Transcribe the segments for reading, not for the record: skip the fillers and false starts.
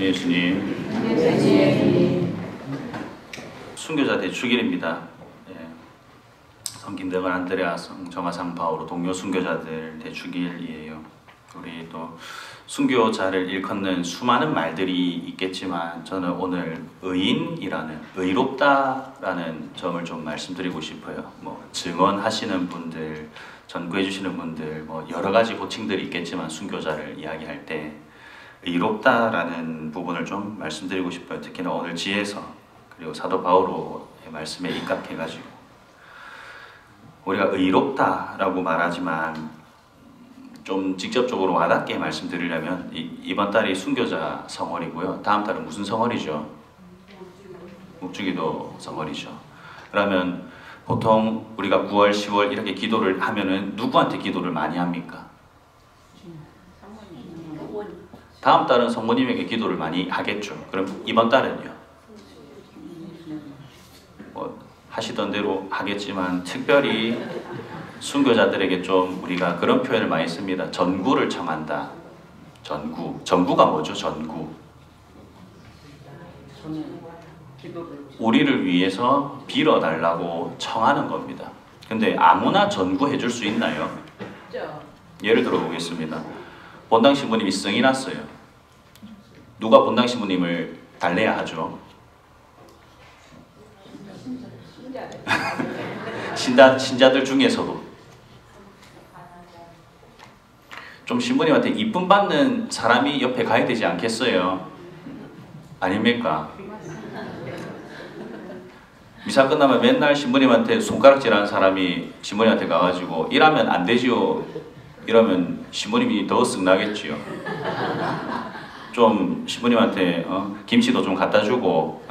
안녕히 예수님. 순교자 대축일입니다. 예. 성 김대건 안드레아, 성 정화상 바오로 동료 순교자들 대축일이에요. 우리 또 순교자를 일컫는 수많은 말들이 있겠지만 저는 오늘 의인이라는, 의롭다라는 점을 좀 말씀드리고 싶어요. 뭐 증언하시는 분들, 전구해 주시는 분들, 뭐 여러 가지 호칭들이 있겠지만 순교자를 이야기할 때 의롭다라는 부분을 좀 말씀드리고 싶어요. 특히나 오늘 지혜서 그리고 사도 바오로의 말씀에 입각해가지고 우리가 의롭다라고 말하지만 좀 직접적으로 와닿게 말씀드리려면 이번 달이 순교자 성월이고요. 다음 달은 무슨 성월이죠? 묵주기도 성월이죠. 그러면 보통 우리가 9월, 10월 이렇게 기도를 하면은 누구한테 기도를 많이 합니까? 다음 달은 성모님에게 기도를 많이 하겠죠. 그럼 이번 달은요? 뭐 하시던 대로 하겠지만 특별히 순교자들에게 좀 우리가 그런 표현을 많이 씁니다. 전구를 청한다. 전구. 전구가 뭐죠? 전구. 우리를 위해서 빌어달라고 청하는 겁니다. 근데 아무나 전구해 줄 수 있나요? 예를 들어 보겠습니다. 본당 신부님이 성이 났어요. 누가 본당 신부님을 달래야 하죠? 신자들 중에서도 좀 신부님한테 이쁨 받는 사람이 옆에 가야 되지 않겠어요? 아닙니까? 미사 끝나면 맨날 신부님한테 손가락질하는 사람이 신부님한테 가가지고 일하면 안 되지요 이러면 신부님이 더 쓱나겠지요. 좀 신부님한테 김치도 좀 갖다 주고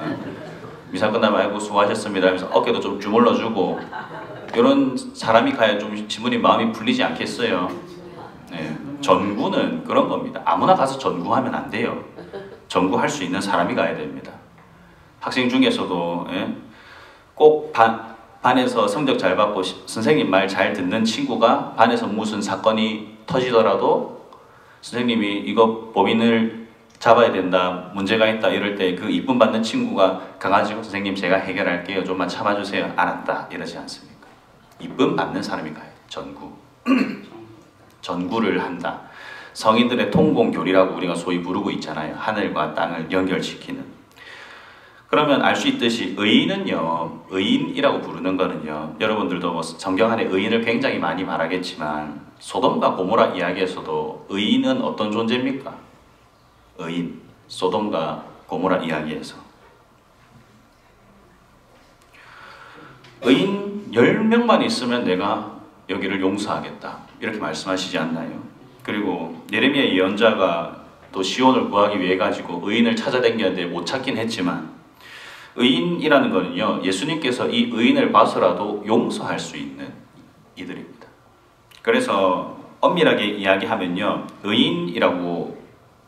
미사 끝나면 아이고 수고하셨습니다 하면서 어깨도 좀 주물러 주고 이런 사람이 가야 좀 신부님 마음이 풀리지 않겠어요? 네. 전구는 그런 겁니다. 아무나 가서 전구하면 안 돼요. 전구할 수 있는 사람이 가야 됩니다. 학생 중에서도 꼭 반에서 성적 잘 받고 선생님 말 잘 듣는 친구가 반에서 무슨 사건이 터지더라도 선생님이 이거 법인을 잡아야 된다, 문제가 있다 이럴 때 그 이쁨 받는 친구가 가가지고 선생님 제가 해결할게요, 좀만 참아주세요, 알았다 이러지 않습니까? 이쁨 받는 사람이 가요. 전구. 전구를 한다. 성인들의 통공교리라고 우리가 소위 부르고 있잖아요. 하늘과 땅을 연결시키는. 그러면 알 수 있듯이 의인은요, 의인이라고 부르는 거는요, 여러분들도 뭐 성경 안에 의인을 굉장히 많이 말하겠지만 소돔과 고모라 이야기에서도 의인은 어떤 존재입니까? 의인, 소돔과 고모라 이야기에서 의인 10명만 있으면 내가 여기를 용서하겠다 이렇게 말씀하시지 않나요? 그리고 예레미야 예언자가 또 시온을 구하기 위해 가지고 의인을 찾아다녔는데 못 찾긴 했지만 의인이라는 거는요, 예수님께서 이 의인을 봐서라도 용서할 수 있는 이들입니다. 그래서 엄밀하게 이야기하면요, 의인이라고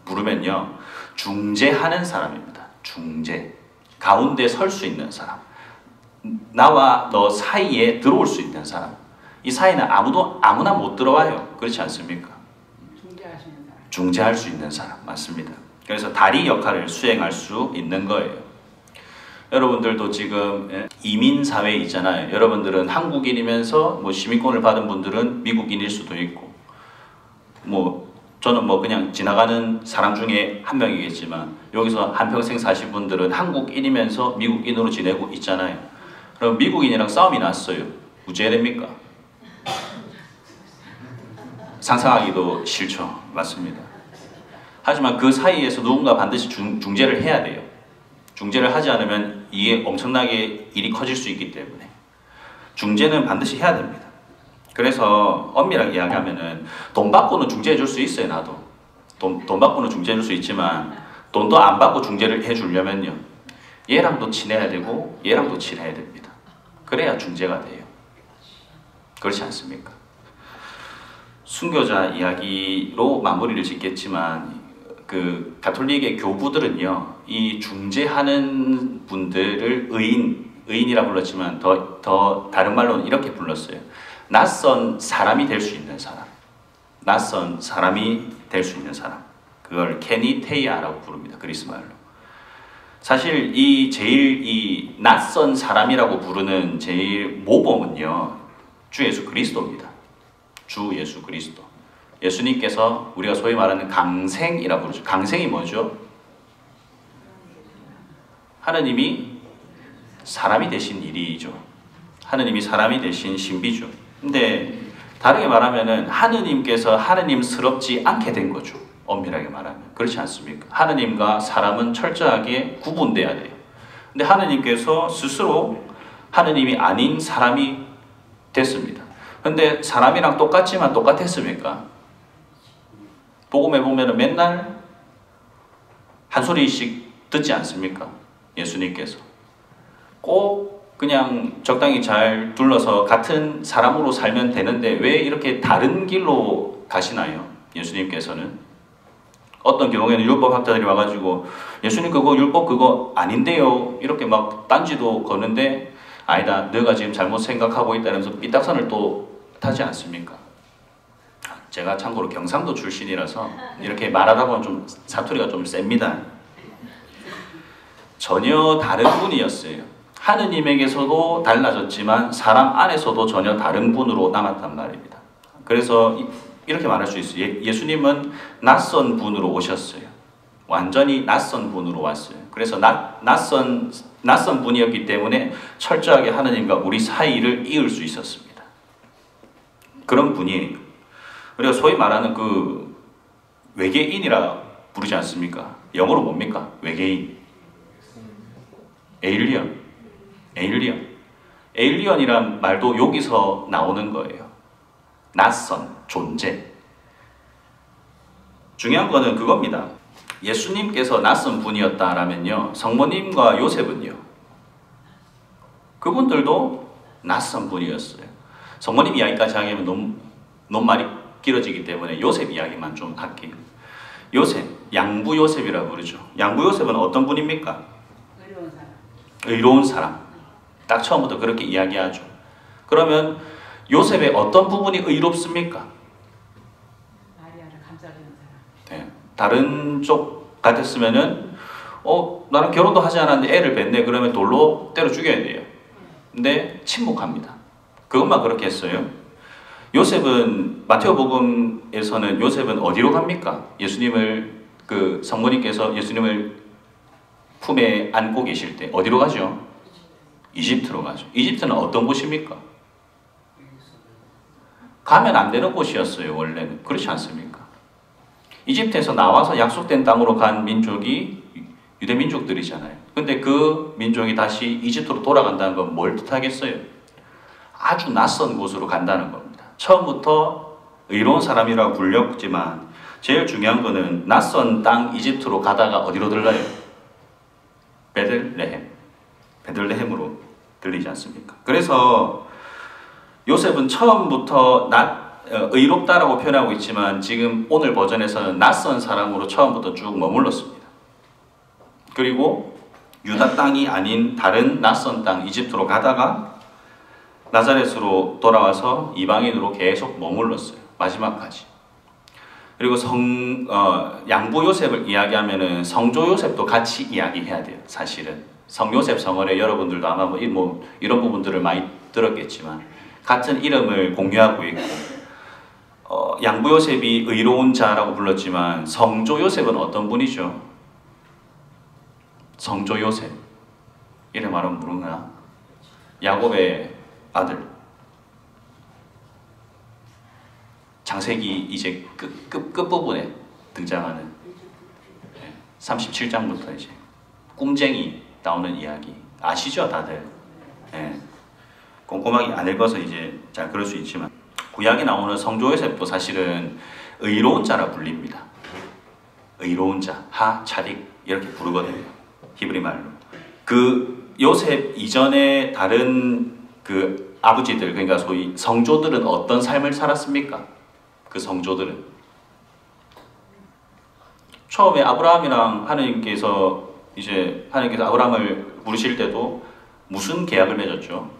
부르면요, 중재하는 사람입니다. 중재. 가운데 설 수 있는 사람. 나와 너 사이에 들어올 수 있는 사람. 이 사이는 아무나 못 들어와요. 그렇지 않습니까? 중재할 수 있는 사람. 맞습니다. 그래서 다리 역할을 수행할 수 있는 거예요. 여러분들도 지금 이민사회에 있잖아요. 여러분들은 한국인이면서 뭐 시민권을 받은 분들은 미국인일 수도 있고, 뭐 저는 뭐 그냥 지나가는 사람 중에 한 명이겠지만 여기서 한평생 사신 분들은 한국인이면서 미국인으로 지내고 있잖아요. 그럼 미국인이랑 싸움이 났어요. 무죄 됩니까? 상상하기도 싫죠. 맞습니다. 하지만 그 사이에서 누군가 반드시 중재를 해야 돼요. 중재를 하지 않으면 이게 엄청나게 일이 커질 수 있기 때문에 중재는 반드시 해야 됩니다. 그래서 엄밀하게 이야기하면은 돈 받고는 중재해 줄 수 있어요. 나도 돈 받고는 중재해 줄 수 있지만 돈도 안 받고 중재를 해 주려면요, 얘랑도 친해야 되고 얘랑도 친해야 됩니다. 그래야 중재가 돼요. 그렇지 않습니까? 순교자 이야기로 마무리를 짓겠지만 그 가톨릭의 교부들은요, 이 중재하는 분들을 의인이라 불렀지만 더 다른 말로는 이렇게 불렀어요. 낯선 사람이 될 수 있는 사람. 낯선 사람이 될 수 있는 사람. 그걸 케니테이아라고 부릅니다. 그리스 말로. 사실 이 제일 이 낯선 사람이라고 부르는 제일 모범은요, 주 예수 그리스도입니다. 주 예수 그리스도. 예수님께서 우리가 소위 말하는 강생이라고 부르죠. 강생이 뭐죠? 하느님이 사람이 되신 일이죠. 하느님이 사람이 되신 신비죠. 근데 다르게 말하면은 하느님께서 하느님스럽지 않게 된 거죠. 엄밀하게 말하면. 그렇지 않습니까? 하느님과 사람은 철저하게 구분돼야 돼요. 근데 하느님께서 스스로 하느님이 아닌 사람이 됐습니다. 근데 사람이랑 똑같지만 똑같았습니까? 복음에 보면은 맨날 한 소리씩 듣지 않습니까? 예수님께서. 꼭 그냥 적당히 잘 둘러서 같은 사람으로 살면 되는데 왜 이렇게 다른 길로 가시나요? 예수님께서는. 어떤 경우에는 율법학자들이 와가지고 예수님 그거 율법 그거 아닌데요 이렇게 막 딴지도 거는데 아니다 너가 지금 잘못 생각하고 있다 이러면서 삐딱선을 또 타지 않습니까? 제가 참고로 경상도 출신이라서 이렇게 말하다 보면 좀 사투리가 좀 셉니다. 전혀 다른 분이었어요. 하느님에게서도 달라졌지만 사람 안에서도 전혀 다른 분으로 남았단 말입니다. 그래서 이렇게 말할 수 있어요. 예수님은 낯선 분으로 오셨어요. 완전히 낯선 분으로 왔어요. 그래서 낯선 분이었기 때문에 철저하게 하느님과 우리 사이를 이을 수 있었습니다. 그런 분이에요. 우리가 소위 말하는 그 외계인이라 부르지 않습니까? 영어로 뭡니까? 외계인. 에일리언이란 말도 여기서 나오는 거예요. 낯선 존재. 중요한 거는 그겁니다. 예수님께서 낯선 분이었다라면요, 성모님과 요셉은요, 그분들도 낯선 분이었어요. 성모님 이야기까지 하면 너무 말이 길어지기 때문에 요셉 이야기만 좀 할게요. 요셉, 양부 요셉이라고 부르죠. 양부 요셉은 어떤 분입니까? 의로운 사람. 의로운 사람. 딱 처음부터 그렇게 이야기하죠. 그러면 요셉의 어떤 부분이 의롭습니까? 마리아를 감싸주는 사람. 네. 다른 쪽 같았으면은 나는 결혼도 하지 않았는데 애를 뱉네 그러면 돌로 때려 죽여야 돼요. 근데 침묵합니다. 그것만 그렇게 했어요. 요셉은 마태오복음에서는 요셉은 어디로 갑니까? 예수님을 그 성모님께서 예수님을 품에 안고 계실 때 어디로 가죠? 이집트로 가죠. 이집트는 어떤 곳입니까? 가면 안 되는 곳이었어요. 원래는. 그렇지 않습니까? 이집트에서 나와서 약속된 땅으로 간 민족이 유대 민족들이잖아요. 근데 그 민족이 다시 이집트로 돌아간다는 건 뭘 뜻하겠어요? 아주 낯선 곳으로 간다는 겁니다. 처음부터 의로운 사람이라고 불렸지만 제일 중요한 거는 낯선 땅 이집트로 가다가 어디로 들러요? 베들레헴으로 들리지 않습니까? 그래서 요셉은 처음부터 의롭다라고 표현하고 있지만 지금 오늘 버전에서는 낯선 사람으로 처음부터 쭉 머물렀습니다. 그리고 유다 땅이 아닌 다른 낯선 땅 이집트로 가다가 나자렛으로 돌아와서 이방인으로 계속 머물렀어요. 마지막까지. 그리고 양부 요셉을 이야기하면은 성조 요셉도 같이 이야기해야 돼요. 사실은 성요셉 성어에 여러분들도 아마 이런 부분들을 많이 들었겠지만 같은 이름을 공유하고 있고 양부 요셉이 의로운 자라고 불렀지만 성조 요셉은 어떤 분이죠? 성조 요셉 이름 말하면 모르나? 야곱의 아들. 창세기 이제 끝부분에 등장하는 37장부터 이제 꿈쟁이 나오는 이야기 아시죠 다들? 네. 꼼꼼하게 안 읽어서 이제 잘 그럴 수 있지만 구약에 나오는 성조 요셉도 사실은 의로운 자라 불립니다. 의로운 자, 차딕 이렇게 부르거든요. 히브리 말로. 그 요셉 이전에 다른 그 아버지들 그러니까 소위 성조들은 어떤 삶을 살았습니까? 그 성조들은 처음에 아브라함이랑 하나님께서 아브라함을 부르실 때도 무슨 계약을 맺었죠?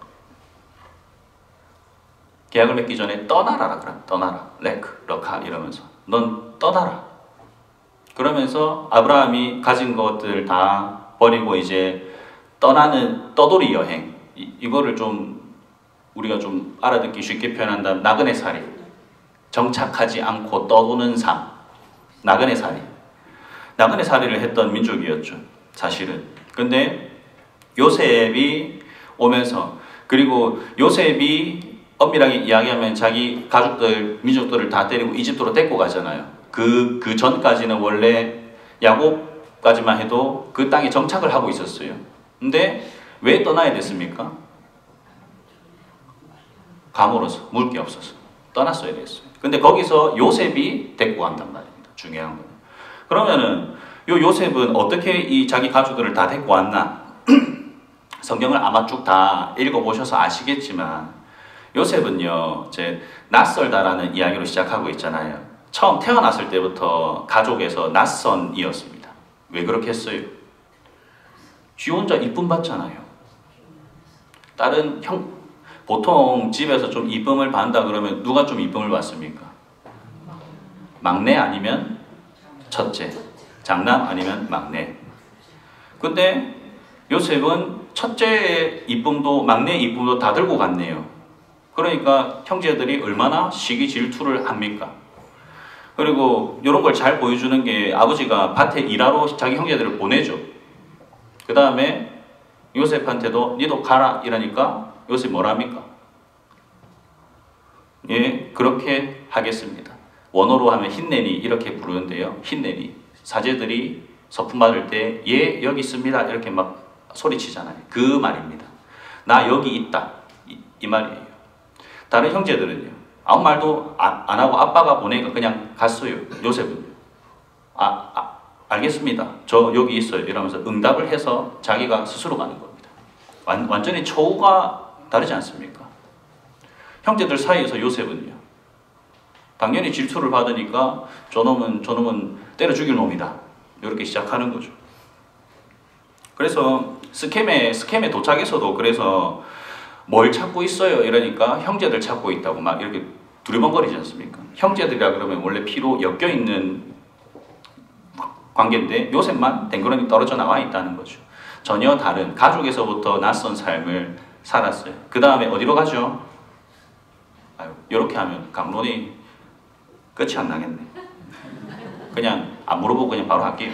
계약을 맺기 전에 떠나라라 그래. 떠나라. 레크, 러카 이러면서 넌 떠나라. 그러면서 아브라함이 가진 것들 다 버리고 이제 떠나는 떠돌이 여행, 이거를 좀 우리가 좀 알아듣기 쉽게 표현한다면 나그네 살이, 정착하지 않고 떠도는 삶, 나그네 살이, 나그네 살이를 했던 민족이었죠, 사실은. 근데 요셉이 오면서, 그리고 요셉이 엄밀하게 이야기하면 자기 가족들, 민족들을 다 데리고 이집트로 데리고 가잖아요. 그 전까지는 원래 야곱까지만 해도 그 땅에 정착을 하고 있었어요. 근데 왜 떠나야 됐습니까? 감으로서, 물게 없어서 떠났어야 됐어요. 근데 거기서 요셉이 데리고 간단 말입니다. 중요한 거는. 그러면은 요 요셉은 어떻게 이 자기 가족들을 다 데리고 왔나? 성경을 아마 쭉 다 읽어보셔서 아시겠지만 요셉은요, 이제 낯설다라는 이야기로 시작하고 있잖아요. 처음 태어났을 때부터 가족에서 낯선이었습니다. 왜 그렇게 했어요? 쥐 혼자 이쁨 받잖아요. 다른 보통 집에서 좀 이쁨을 받는다 그러면 누가 좀 이쁨을 받습니까? 막내 아니면 첫째, 장남 아니면 막내. 근데 요셉은 첫째의 이쁨도 막내의 이쁨도 다 들고 갔네요. 그러니까 형제들이 얼마나 시기 질투를 합니까? 그리고 이런 걸 잘 보여주는 게 아버지가 밭에 일하러 자기 형제들을 보내죠. 그 다음에 요셉한테도 니도 가라 이러니까 요셉 뭐라 합니까? 예, 그렇게 하겠습니다. 원어로 하면 흰내니 이렇게 부르는데요. 흰내니. 사제들이 서품 받을 때 예, 여기 있습니다. 이렇게 막 소리치잖아요. 그 말입니다. 나 여기 있다. 이 말이에요. 다른 형제들은요. 아무 말도 안 하고 아빠가 보내니까 그냥 갔어요. 요셉은요. 알겠습니다. 저 여기 있어요. 이러면서 응답을 해서 자기가 스스로 가는 겁니다. 완전히 처우가 다르지 않습니까? 형제들 사이에서 요셉은요. 당연히 질투를 받으니까 저놈은 때려 죽일 놈이다. 이렇게 시작하는 거죠. 그래서 스켐에 도착해서도 그래서 뭘 찾고 있어요? 이러니까 형제들 찾고 있다고 막 이렇게 두리번거리지 않습니까? 형제들이라 그러면 원래 피로 엮여있는 관계인데 요셉만 댕그러니 떨어져 나와 있다는 거죠. 전혀 다른 가족에서부터 낯선 삶을 살았어요. 그 다음에 어디로 가죠? 이렇게 하면 강론이 끝이 안 나겠네. 그냥 안 물어보고 그냥 바로 할게요.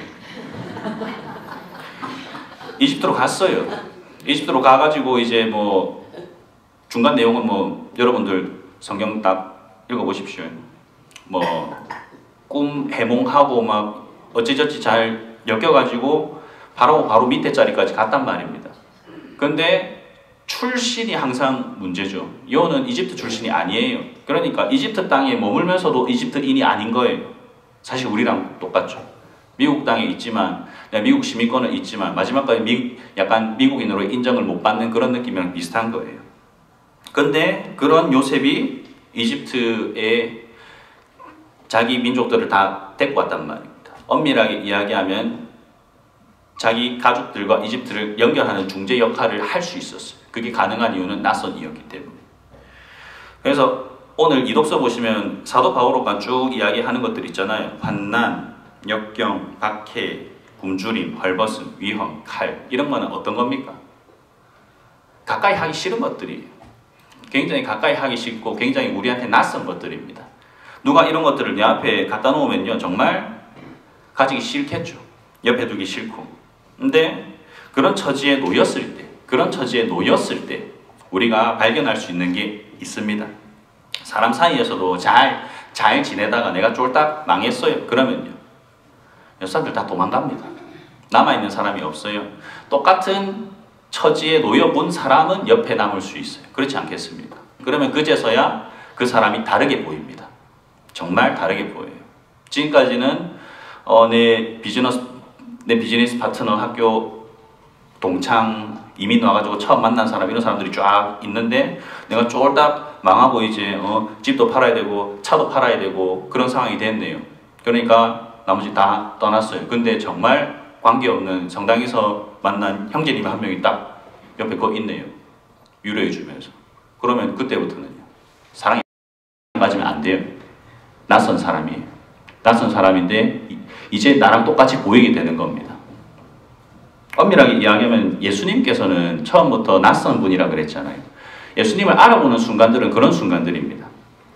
이집트로 갔어요. 이집트로 가가지고 이제 뭐 중간 내용은 뭐 여러분들 성경 딱 읽어보십시오. 뭐 꿈 해몽하고 막 어찌저찌 잘 엮여가지고 바로 밑에 자리까지 갔단 말입니다. 근데 출신이 항상 문제죠. 요는 이집트 출신이 아니에요. 그러니까 이집트 땅에 머물면서도 이집트인이 아닌 거예요. 사실 우리랑 똑같죠. 미국 땅에 있지만, 미국 시민권은 있지만 마지막까지 약간 미국인으로 인정을 못 받는 그런 느낌이랑 비슷한 거예요. 근데 그런 요셉이 이집트에 자기 민족들을 다 데리고 왔단 말입니다. 엄밀하게 이야기하면 자기 가족들과 이집트를 연결하는 중재 역할을 할 수 있었어요. 그게 가능한 이유는 낯선이었기 때문에. 그래서 오늘 이 독서 보시면 사도 바오로가 쭉 이야기하는 것들 있잖아요. 환난, 역경, 박해, 굶주림, 헐벗음, 위험, 칼, 이런 거는 어떤 겁니까? 가까이 하기 싫은 것들이에요. 굉장히 가까이 하기 싫고 굉장히 우리한테 낯선 것들입니다. 누가 이런 것들을 내 앞에 갖다 놓으면요 정말 가지기 싫겠죠. 옆에 두기 싫고. 근데 그런 처지에 놓였을 때 우리가 발견할 수 있는 게 있습니다. 사람 사이에서도 잘 지내다가 내가 쫄딱 망했어요. 그러면요 사람들 다 도망갑니다. 남아있는 사람이 없어요. 똑같은 처지에 놓여본 사람은 옆에 남을 수 있어요. 그렇지 않겠습니까? 그러면 그제서야 그 사람이 다르게 보입니다. 정말 다르게 보여요. 지금까지는 내 비즈니스 파트너, 학교 동창, 이민 와가지고 처음 만난 사람, 이런 사람들이 쫙 있는데 내가 쫄딱 망하고 이제 집도 팔아야 되고 차도 팔아야 되고 그런 상황이 됐네요. 그러니까 나머지 다 떠났어요. 근데 정말 관계없는 성당에서 만난 형제님이 한 명이 딱 옆에 거 있네요. 위로해 주면서. 그러면 그때부터는요 사랑이 맞으면 안 돼요. 낯선 사람이에요. 낯선 사람인데 이제 나랑 똑같이 보이게 되는 겁니다. 엄밀하게 이야기하면 예수님께서는 처음부터 낯선 분이라 그랬잖아요. 예수님을 알아보는 순간들은 그런 순간들입니다.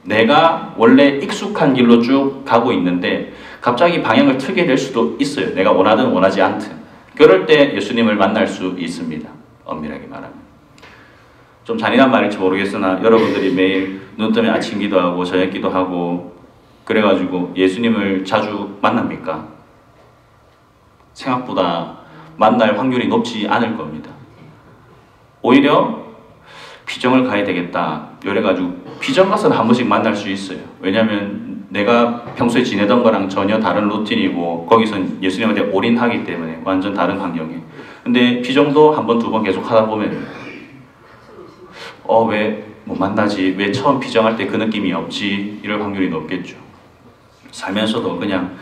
내가 원래 익숙한 길로 쭉 가고 있는데 갑자기 방향을 틀게 될 수도 있어요. 내가 원하든 원하지 않든. 그럴 때 예수님을 만날 수 있습니다. 엄밀하게 말하면. 좀 잔인한 말일지 모르겠으나 여러분들이 매일 눈 뜨면 아침 기도하고 저녁 기도하고 그래가지고 예수님을 자주 만납니까? 생각보다 만날 확률이 높지 않을 겁니다. 오히려 비정을 가야 되겠다 이래가지고 비정 가서는 한 번씩 만날 수 있어요. 왜냐하면 내가 평소에 지내던 거랑 전혀 다른 루틴이고 거기선 예수님한테 올인하기 때문에 완전 다른 환경에. 근데 비정도 한 번, 두 번 계속 하다 보면 왜 못 만나지? 왜 처음 비정할 때 그 느낌이 없지? 이럴 확률이 높겠죠. 살면서도 그냥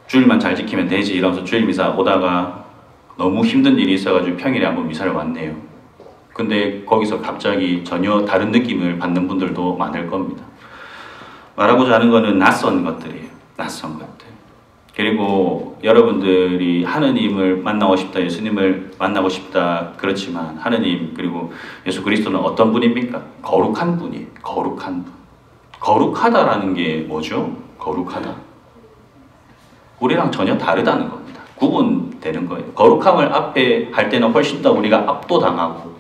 주일만 잘 지키면 되지 이러면서 주일 미사 오다가 너무 힘든 일이 있어가지고 평일에 한번 미사를 왔네요. 근데 거기서 갑자기 전혀 다른 느낌을 받는 분들도 많을 겁니다. 말하고자 하는 거는 낯선 것들이에요. 낯선 것들. 그리고 여러분들이 하느님을 만나고 싶다, 예수님을 만나고 싶다 그렇지만 하느님 그리고 예수 그리스도는 어떤 분입니까? 거룩한 분이에요. 거룩한 분. 거룩하다라는 게 뭐죠? 거룩하다. 우리랑 전혀 다르다는 겁니다. 구분되는 거예요. 거룩함을 앞에 할 때는 훨씬 더 우리가 압도당하고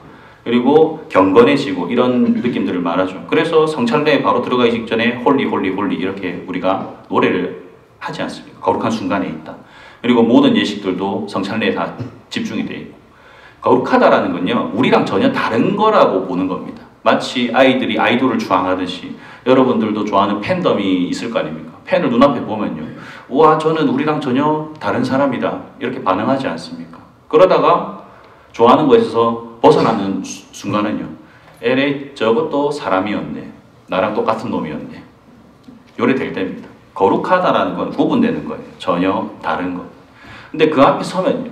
그리고 경건해지고 이런 느낌들을 말하죠. 그래서 성찬례에 바로 들어가기 직전에 홀리 홀리 홀리 이렇게 우리가 노래를 하지 않습니까? 거룩한 순간에 있다. 그리고 모든 예식들도 성찬례에 다 집중이 되어 있고 거룩하다라는 건요 우리랑 전혀 다른 거라고 보는 겁니다. 마치 아이들이 아이돌을 좋아하듯이 여러분들도 좋아하는 팬덤이 있을 거 아닙니까? 팬을 눈앞에 보면요 우와 저는 우리랑 전혀 다른 사람이다 이렇게 반응하지 않습니까? 그러다가 좋아하는 거에 있어서 벗어나는 순간은요 에레이 저것도 사람이었네 나랑 똑같은 놈이었네 요래 될 때입니다. 거룩하다라는 건 구분되는 거예요. 전혀 다른 것. 근데 그 앞에 서면요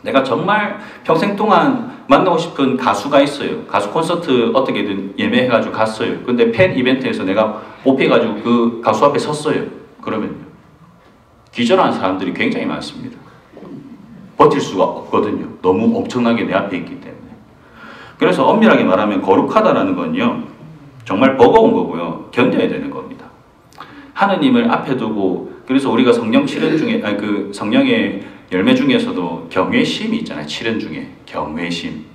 내가 정말 평생 동안 만나고 싶은 가수가 있어요. 가수 콘서트 어떻게든 예매해가지고 갔어요. 근데 팬 이벤트에서 내가 뽑혀가지고 그 가수 앞에 섰어요. 그러면요 기절하는 사람들이 굉장히 많습니다. 버틸 수가 없거든요. 너무 엄청나게 내 앞에 있기 때문에. 그래서 엄밀하게 말하면 거룩하다라는 건요 정말 버거운 거고요 견뎌야 되는 겁니다. 하느님을 앞에 두고 그래서 우리가 성령 칠은 중에 그 성령의 열매 중에서도 경외심이 있잖아요. 칠은 중에 경외심,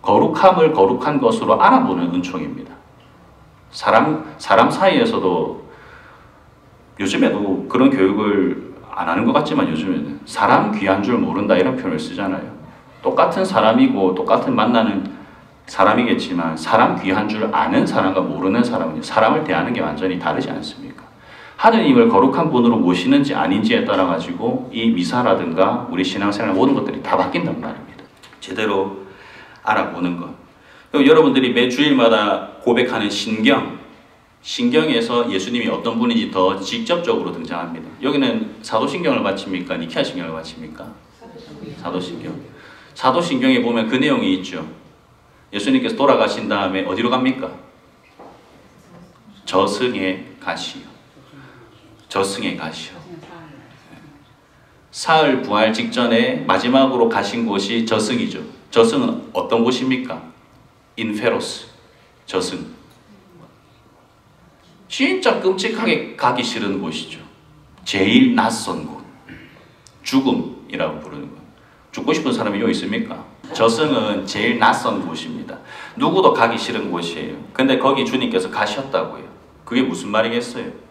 거룩함을 거룩한 것으로 알아보는 은총입니다. 사람 사이에서도 요즘에도 그런 교육을 안 하는 것 같지만 요즘에는 사람 귀한 줄 모른다 이런 표현을 쓰잖아요. 똑같은 사람이고 똑같은 만나는 사람이겠지만 사람 귀한 줄 아는 사람과 모르는 사람은 사람을 대하는 게 완전히 다르지 않습니까? 하느님을 거룩한 분으로 모시는지 아닌지에 따라 가지고 이 미사라든가 우리 신앙생활 모든 것들이 다 바뀐단 말입니다. 제대로 알아보는 것. 그리고 여러분들이 매 주일마다 고백하는 신경에서 예수님이 어떤 분인지 더 직접적으로 등장합니다. 여기는 사도신경을 바칩니까? 니케아신경을 바칩니까? 사도신경. 사도신경에 보면 그 내용이 있죠. 예수님께서 돌아가신 다음에 어디로 갑니까? 저승에 가시오. 저승에 가시오. 사흘 부활 직전에 마지막으로 가신 곳이 저승이죠. 저승은 어떤 곳입니까? 인페로스. 저승. 진짜 끔찍하게 가기 싫은 곳이죠. 제일 낯선 곳. 죽음이라고 부르는 것. 죽고 싶은 사람이 여기 있습니까? 저승은 제일 낯선 곳입니다. 누구도 가기 싫은 곳이에요. 근데 거기 주님께서 가셨다고요. 그게 무슨 말이겠어요?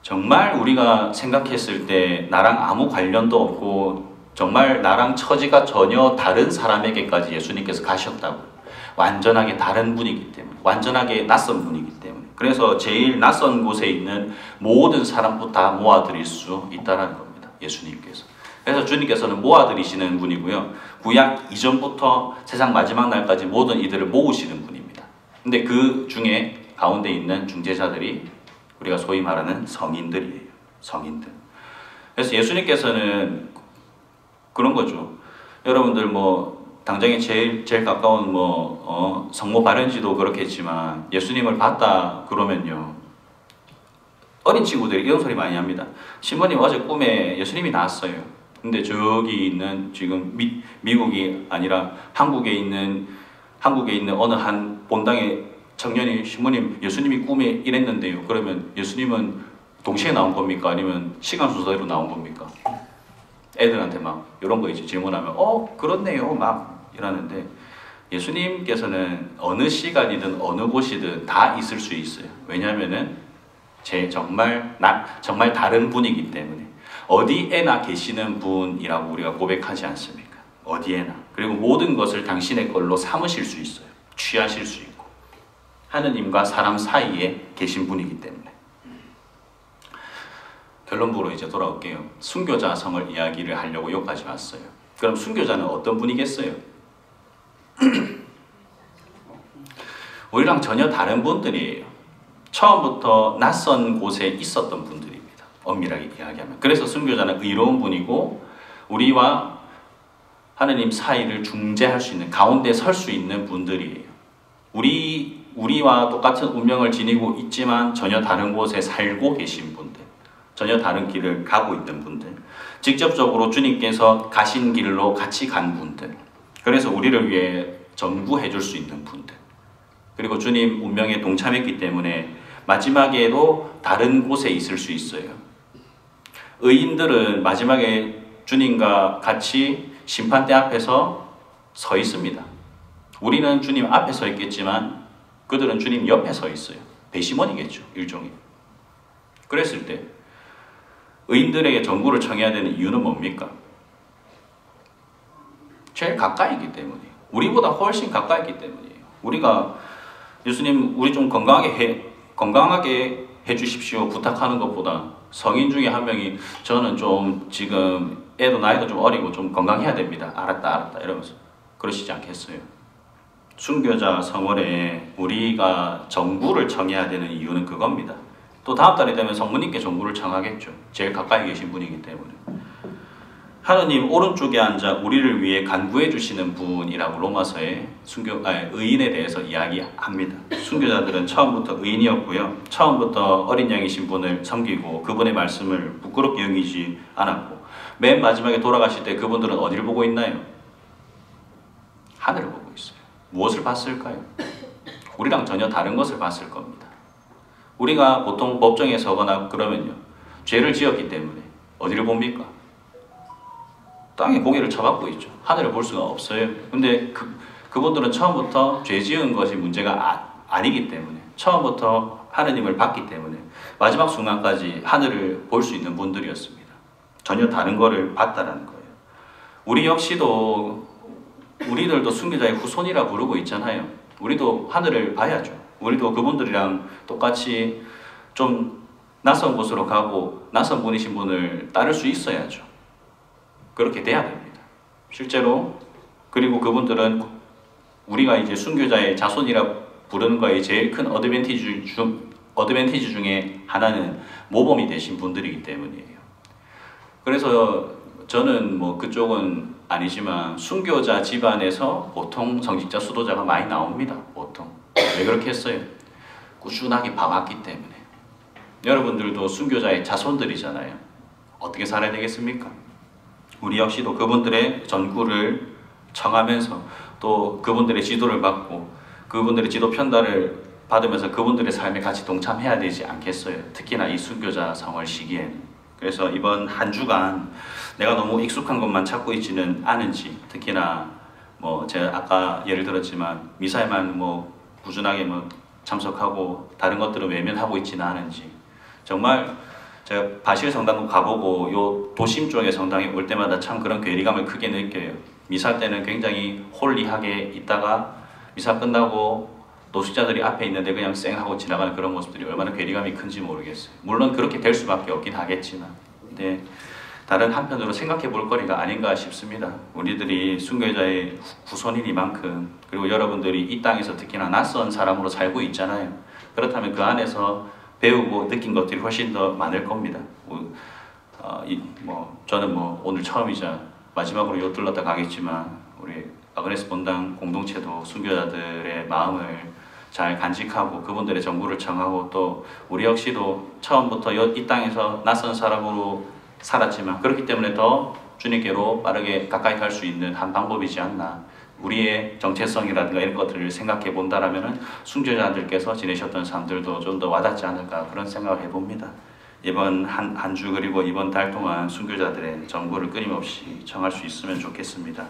정말 우리가 생각했을 때 나랑 아무 관련도 없고 정말 나랑 처지가 전혀 다른 사람에게까지 예수님께서 가셨다고. 완전하게 다른 분이기 때문에, 완전하게 낯선 분이기 때문에. 그래서 제일 낯선 곳에 있는 모든 사람부터 다 모아드릴 수 있다는 겁니다. 예수님께서. 그래서 주님께서는 모아드리시는 분이고요. 구약 이전부터 세상 마지막 날까지 모든 이들을 모으시는 분입니다. 근데 그 중에 가운데 있는 중재자들이 우리가 소위 말하는 성인들이에요. 성인들. 그래서 예수님께서는 그런 거죠. 여러분들 뭐 당장에 제일 가까운 성모 발현지도 그렇겠지만 예수님을 봤다 그러면요 어린 친구들이 이런 소리 많이 합니다. 신부님 어제 꿈에 예수님이 나왔어요. 근데 저기 있는 지금 미국이 아니라 한국에 있는 어느 한 본당의 청년이 신부님 예수님이 꿈에 이랬는데요. 그러면 예수님은 동시에 나온 겁니까? 아니면 시간 순서대로 나온 겁니까? 애들한테 막 이런 거 이제 질문하면 그렇네요 막 이러는데 예수님께서는 어느 시간이든 어느 곳이든 다 있을 수 있어요. 왜냐하면은 정말 다른 분이기 때문에 어디에나 계시는 분이라고 우리가 고백하지 않습니까? 어디에나. 그리고 모든 것을 당신의 걸로 삼으실 수 있어요. 취하실 수 있고 하느님과 사람 사이에 계신 분이기 때문에. 결론부로 이제 돌아올게요. 순교자 성을 이야기를 하려고 여기까지 왔어요. 그럼 순교자는 어떤 분이겠어요? 우리랑 전혀 다른 분들이에요. 처음부터 낯선 곳에 있었던 분들입니다. 엄밀하게 이야기하면. 그래서 순교자는 의로운 분이고 우리와 하느님 사이를 중재할 수 있는, 가운데 설 수 있는 분들이에요. 우리와 똑같은 운명을 지니고 있지만 전혀 다른 곳에 살고 계신 분들, 전혀 다른 길을 가고 있는 분들, 직접적으로 주님께서 가신 길로 같이 간 분들, 그래서 우리를 위해 전구해 줄 수 있는 분들, 그리고 주님 운명에 동참했기 때문에 마지막에도 다른 곳에 있을 수 있어요. 의인들은 마지막에 주님과 같이 심판대 앞에서 서 있습니다. 우리는 주님 앞에 서 있겠지만 그들은 주님 옆에 서 있어요. 배심원이겠죠, 일종의. 그랬을 때 의인들에게 전구를 청해야 되는 이유는 뭡니까? 제일 가까이 있기 때문이에요. 우리보다 훨씬 가까이 있기 때문이에요. 우리가 예수님 우리 좀 건강하게 해주십시오 부탁하는 것보다 성인 중에 한 명이 저는 좀 지금 애도 나이도 좀 어리고 좀 건강해야 됩니다. 알았다 이러면서 그러시지 않겠어요? 순교자 성월에 우리가 전구를 청해야 되는 이유는 그겁니다. 또 다음 달이 되면 성모님께 전구를 청하겠죠. 제일 가까이 계신 분이기 때문에. 하느님 오른쪽에 앉아 우리를 위해 간구해 주시는 분이라고 로마서에 의인에 대해서 이야기합니다. 순교자들은 처음부터 의인이었고요. 처음부터 어린 양이신 분을 섬기고 그분의 말씀을 부끄럽게 여기지 않았고 맨 마지막에 돌아가실 때 그분들은 어디를 보고 있나요? 하늘을 보고 있어요. 무엇을 봤을까요? 우리랑 전혀 다른 것을 봤을 겁니다. 우리가 보통 법정에 서거나 그러면요, 죄를 지었기 때문에 어디를 봅니까? 땅에 고개를 쳐박고 있죠. 하늘을 볼 수가 없어요. 근데 그분들은 처음부터 죄 지은 것이 문제가 아니기 때문에, 처음부터 하느님을 봤기 때문에 마지막 순간까지 하늘을 볼 수 있는 분들이었습니다. 전혀 다른 거를 봤다라는 거예요. 우리들도 순교자의 후손이라 부르고 있잖아요. 우리도 하늘을 봐야죠. 우리도 그분들이랑 똑같이 좀 낯선 곳으로 가고 낯선 분이신 분을 따를 수 있어야죠. 그렇게 돼야 됩니다. 실제로. 그리고 그분들은 우리가 이제 순교자의 자손이라 부르는 거에 제일 큰 어드밴티지 중에 하나는 모범이 되신 분들이기 때문이에요. 그래서 저는 뭐 그쪽은 아니지만 순교자 집안에서 보통 성직자 수도자가 많이 나옵니다. 보통. 왜 그렇게 했어요? 꾸준하게 봐왔기 때문에. 여러분들도 순교자의 자손들이잖아요. 어떻게 살아야 되겠습니까? 우리 역시도 그분들의 전구를 청하면서 또 그분들의 지도를 받고 그분들의 지도 편달을 받으면서 그분들의 삶에 같이 동참해야 되지 않겠어요? 특히나 이 순교자 성월 시기에는. 그래서 이번 한 주간 내가 너무 익숙한 것만 찾고 있지는 않은지, 특히나 뭐 제가 아까 예를 들었지만 미사에만 뭐 꾸준하게 참석하고 다른 것들은 외면하고 있지는 않은지, 정말 제가 바실 성당도 가보고 요 도심 쪽의 성당에 올 때마다 참 그런 괴리감을 크게 느껴요. 미사 때는 굉장히 홀리하게 있다가 미사 끝나고 노숙자들이 앞에 있는데 그냥 쌩하고 지나가는 그런 모습들이 얼마나 괴리감이 큰지 모르겠어요. 물론 그렇게 될 수밖에 없긴 하겠지만, 근데 다른 한편으로 생각해 볼 거리가 아닌가 싶습니다. 우리들이 순교자의 후손이니만큼, 그리고 여러분들이 이 땅에서 특히나 낯선 사람으로 살고 있잖아요. 그렇다면 그 안에서 배우고 느낀 것들이 훨씬 더 많을 겁니다. 저는 오늘 처음이자 마지막으로 요 들렀다 가겠지만 우리 아그네스 본당 공동체도 순교자들의 마음을 잘 간직하고 그분들의 정부를 청하고 또 우리 역시도 처음부터 이 땅에서 낯선 사람으로 살았지만 그렇기 때문에 더 주님께로 빠르게 가까이 갈 수 있는 한 방법이지 않나. 우리의 정체성이라든가 이런 것들을 생각해 본다라면은 순교자들께서 지내셨던 삶들도 좀 더 와닿지 않을까 그런 생각을 해봅니다. 이번 한 주 그리고 이번 달 동안 순교자들의 정보를 끊임없이 청할 수 있으면 좋겠습니다.